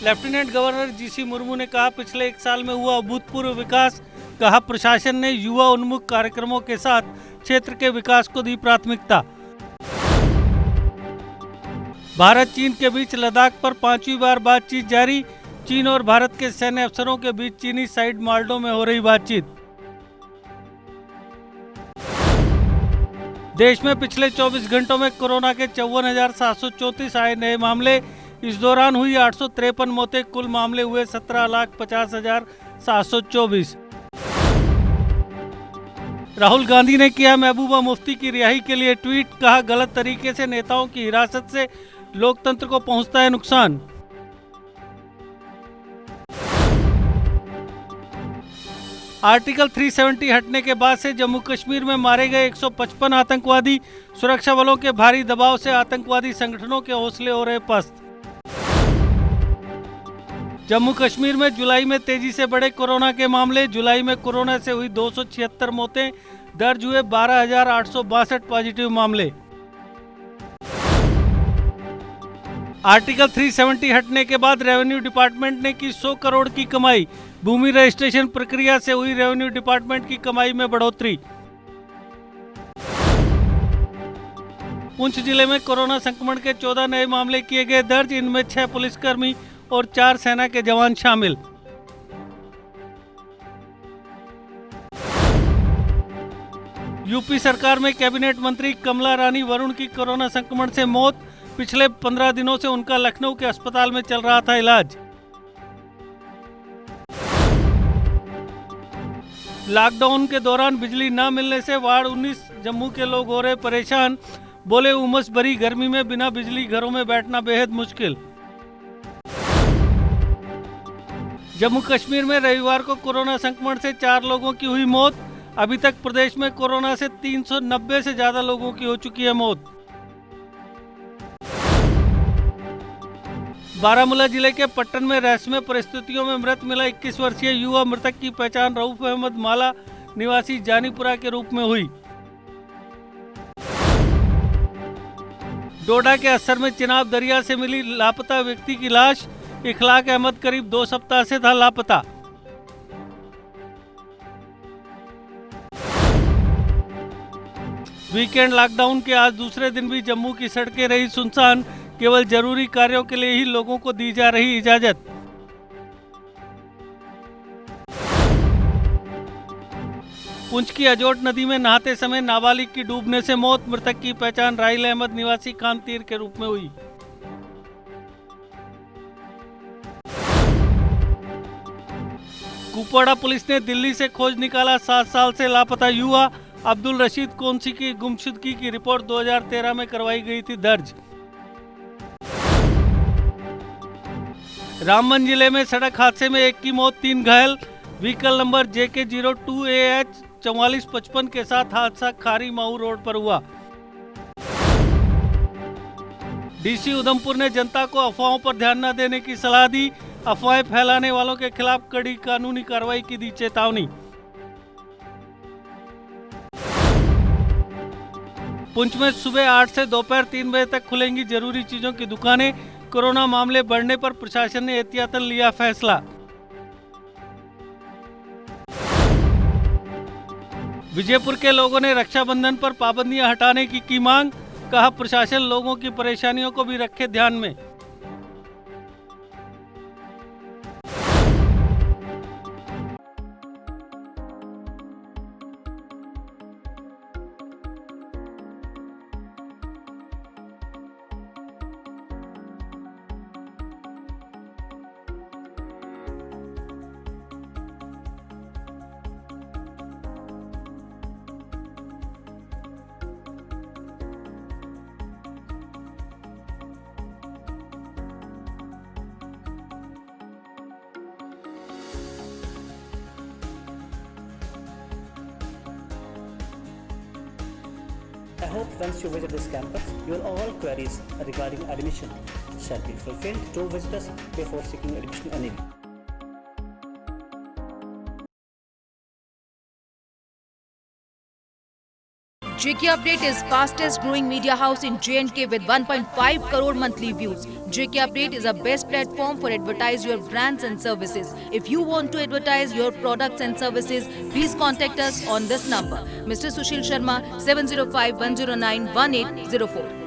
Lieutenant governor GC Murmu ने कहा, पिछले 1 साल में हुआ अभूतपूर्व विकास। कहा, प्रशासन ने युवा उन्मुख कार्यक्रमों के साथ क्षेत्र के विकास को दी प्राथमिकता। भारत चीन के बीच लद्दाख पर 5वीं बार बातचीत जारी। चीन और भारत के सैन्य अफसरों के बीच चीनी साइड माल्डो में हो रही बातचीत। देश में पिछले 24 घंटों में कोरोना के 54,734 आए नए मामले। इस दौरान हुई 853 मौतें। कुल मामले हुए 17,50,724। राहुल गांधी ने किया महबूबा मुफ्ती की रिहाई के लिए ट्वीट। कहा, गलत तरीके से नेताओं की हिरासत से लोकतंत्र को पहुंचता है नुकसान। आर्टिकल 370 हटने के बाद से जम्मू कश्मीर में मारे गए 155 आतंकवादी। सुरक्षा बलों के भारी दबाव से आतंकवादी संगठनों के हौसले हो रहे पस्त। जम्मू कश्मीर में जुलाई में तेजी से बढ़े कोरोना के मामले। जुलाई में कोरोना से हुई 276 मौतें। दर्ज हुए 12,862 पॉजिटिव मामले। आर्टिकल 370 हटने के बाद रेवेन्यू डिपार्टमेंट ने की 100 करोड़ की कमाई। भूमि रजिस्ट्रेशन प्रक्रिया से हुई रेवेन्यू डिपार्टमेंट की कमाई में बढ़ोतरी। पुंछ जिले में कोरोना संक्रमण के 14 नए मामले किए गए दर्ज। इनमें 6 पुलिसकर्मी और 4 सेना के जवान शामिल। यूपी सरकार में कैबिनेट मंत्री कमला रानी वरुण की कोरोना संक्रमण से मौत। पिछले 15 दिनों से उनका लखनऊ के अस्पताल में चल रहा था इलाज। लॉकडाउन के दौरान बिजली न मिलने से वार्ड 19 जम्मू के लोग हो रहे परेशान। बोले, उमस भरी गर्मी में बिना बिजली घरों में बैठना बेहद मुश्किल। जम्मू कश्मीर में रविवार को कोरोना संक्रमण से 4 लोगों की हुई मौत। अभी तक प्रदेश में कोरोना से 390 से ज्यादा लोगों की हो चुकी है मौत। बारामूला जिले के पट्टन में रहस्यमय परिस्थितियों में मृत मिला 21 वर्षीय युवा। मृतक की पहचान रऊफ अहमद माला निवासी जानीपुरा के रूप में हुई। डोडा के असर में चिनाब दरिया से मिली लापता व्यक्ति की लाश। इखलाक अहमद करीब 2 सप्ताह से था लापता। वीकेंड लॉकडाउन के आज दूसरे दिन भी जम्मू की सड़कें रही सुनसान। केवल जरूरी कार्यों के लिए ही लोगों को दी जा रही इजाजत। पुंछ की अजोट नदी में नहाते समय नाबालिग की डूबने से मौत। मृतक की पहचान राहिल अहमद निवासी खानतीर के रूप में हुई। कुपवाड़ा पुलिस ने दिल्ली से खोज निकाला 7 साल से लापता युवा। अब्दुल रशीद कोंसी की गुमशुदगी की रिपोर्ट 2013 में करवाई गई थी दर्ज। रामबन जिले में सड़क हादसे में 1 की मौत, 3 घायल। व्हीकल नंबर JK02AH 4455 के साथ हादसा खारी माऊ रोड पर हुआ। डीसी उधमपुर ने जनता को अफवाहों पर ध्यान न देने की सलाह दी। अफवाहें फैलाने वालों के खिलाफ कड़ी कानूनी कार्रवाई की दी चेतावनी। पुंछ में सुबह 8 से दोपहर 3 बजे तक खुलेंगी जरूरी चीजों की दुकानें। कोरोना मामले बढ़ने पर प्रशासन ने एहतियातन लिया फैसला। विजयपुर के लोगों ने रक्षाबंधन पर पाबंदियां हटाने की मांग। कहा, प्रशासन लोगों की परेशानियों को भी रखे ध्यान में। I hope once you visit this campus, your all queries regarding admission shall be fulfilled. Do visit us before seeking admission anyway. JK Update is fastest growing media house in J&K with 1.5 crore monthly views. JK Update is a best platform for advertise your brands and services. If you want to advertise your products and services, please contact us on this number. Mr. Sushil Sharma, 705-109-1804.